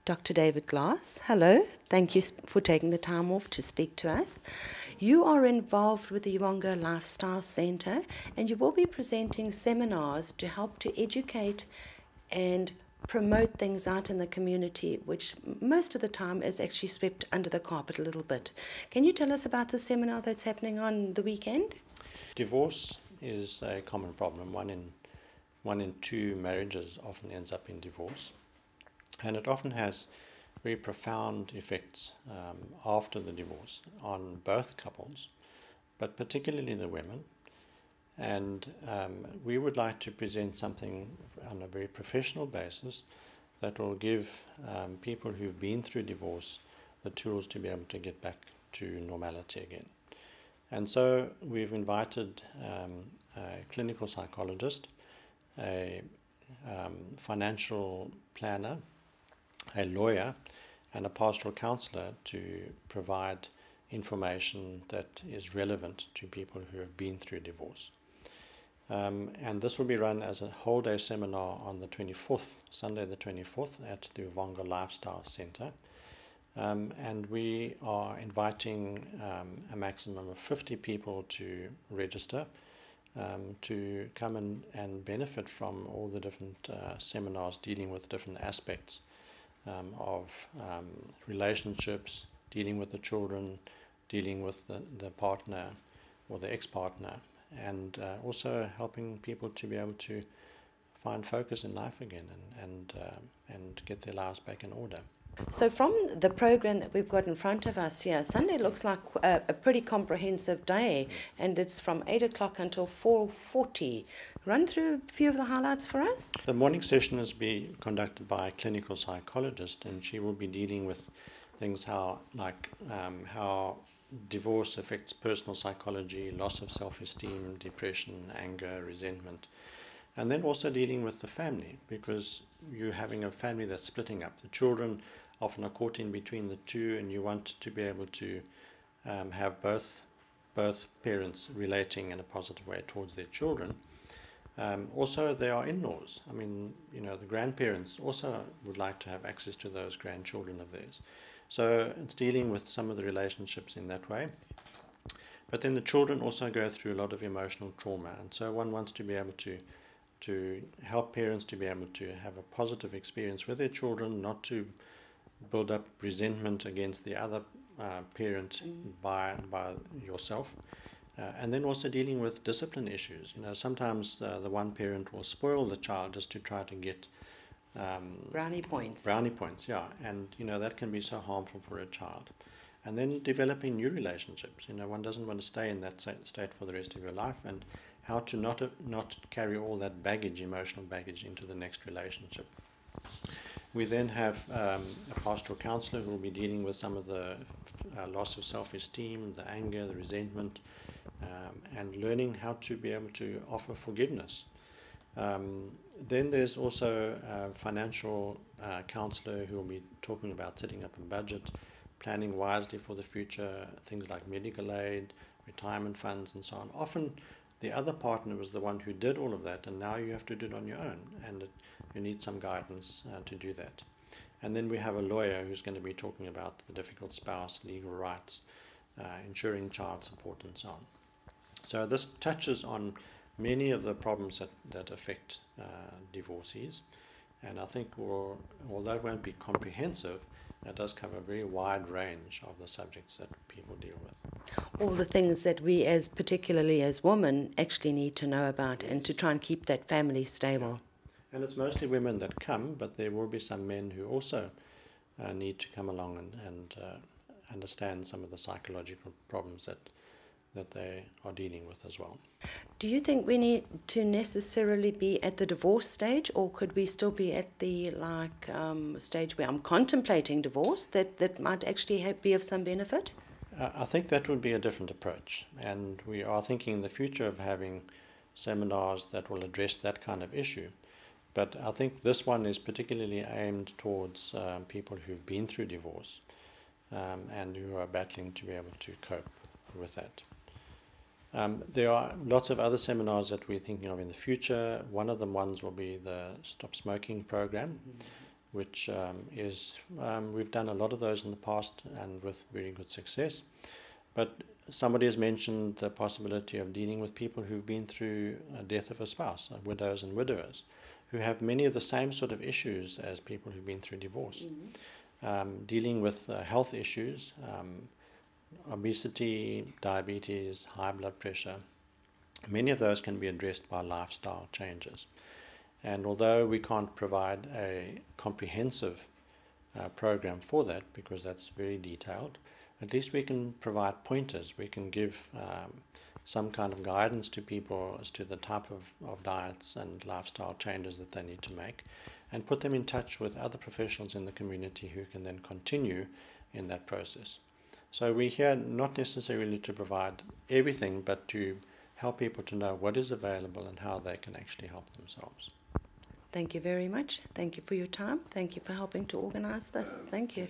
Dr. David Glass. Hello, thank you for taking the time off to speak to us. You are involved with the Uvongo Lifestyle Centre, and you will be presenting seminars to help to educate and promote things out in the community, which most of the time is actually swept under the carpet a little bit. Can you tell us about the seminar that's happening on the weekend? Divorce is a common problem. One in two marriages often ends up in divorce, and it often has very profound effects after the divorce on both couples, but particularly the women. And we would like to present something on a very professional basis that will give people who've been through divorce the tools to be able to get back to normality again. And so we've invited a clinical psychologist, a financial planner, a lawyer, and a pastoral counsellor to provide information that is relevant to people who have been through divorce. And this will be run as a whole day seminar on the 24th, Sunday the 24th, at the Uvongo Lifestyle Centre. And we are inviting a maximum of 50 people to register to come and benefit from all the different seminars dealing with different aspects of relationships, dealing with the children, dealing with the partner or the ex-partner, and also helping people to be able to find focus in life again and get their lives back in order. So from the program that we've got in front of us here, Sunday looks like a pretty comprehensive day, and it's from 8 o'clock until 4:40. Run through a few of the highlights for us. The morning session is being conducted by a clinical psychologist, and she will be dealing with things how divorce affects personal psychology, loss of self-esteem, depression, anger, resentment. And then also dealing with the family, because you're having a family that's splitting up. The children often are caught in between the two, and you want to be able to have both parents relating in a positive way towards their children. Also, there are in-laws. I mean, you know, the grandparents also would like to have access to those grandchildren of theirs. So it's dealing with some of the relationships in that way. But then the children also go through a lot of emotional trauma, and so one wants to be able to help parents to be able to have a positive experience with their children, not to build up resentment against the other parent by yourself. And then also dealing with discipline issues. You know, sometimes the one parent will spoil the child just to try to get Brownie points. Brownie points, yeah. And, you know, that can be so harmful for a child. And then developing new relationships. You know, one doesn't want to stay in that state for the rest of your life, and how to not carry all that baggage, emotional baggage, into the next relationship. We then have a pastoral counsellor who will be dealing with some of the loss of self-esteem, the anger, the resentment, and learning how to be able to offer forgiveness. Then there's also a financial counsellor who will be talking about setting up a budget, planning wisely for the future, things like medical aid, retirement funds, and so on. Often the other partner was the one who did all of that, and now you have to do it on your own, and you need some guidance to do that. And then we have a lawyer who's going to be talking about the difficult spouse, legal rights, ensuring child support, and so on. So this touches on many of the problems that affect divorcees, and I think although it won't be comprehensive, it does cover a very wide range of the subjects that people deal with. All the things that we, particularly as women, actually need to know about, and to try and keep that family stable. And it's mostly women that come, but there will be some men who also need to come along and understand some of the psychological problems that they are dealing with as well. Do you think we need to necessarily be at the divorce stage, or could we still be at the stage where I'm contemplating divorce that might actually be of some benefit? I think that would be a different approach, and we are thinking in the future of having seminars that will address that kind of issue. But I think this one is particularly aimed towards people who've been through divorce and who are battling to be able to cope with that. There are lots of other seminars that we're thinking of in the future. One of the ones will be the Stop Smoking program, which we've done a lot of those in the past and with very good success. But somebody has mentioned the possibility of dealing with people who've been through a death of a spouse, widows and widowers, who have many of the same sort of issues as people who've been through divorce. Dealing with health issues, obesity, diabetes, high blood pressure. Many of those can be addressed by lifestyle changes. And although we can't provide a comprehensive program for that, because that's very detailed, at least we can provide pointers. We can give some kind of guidance to people as to the type of diets and lifestyle changes that they need to make, and put them in touch with other professionals in the community who can then continue in that process. So we're here not necessarily to provide everything, but to help people to know what is available and how they can actually help themselves. Thank you very much. Thank you for your time. Thank you for helping to organize this. Thank you.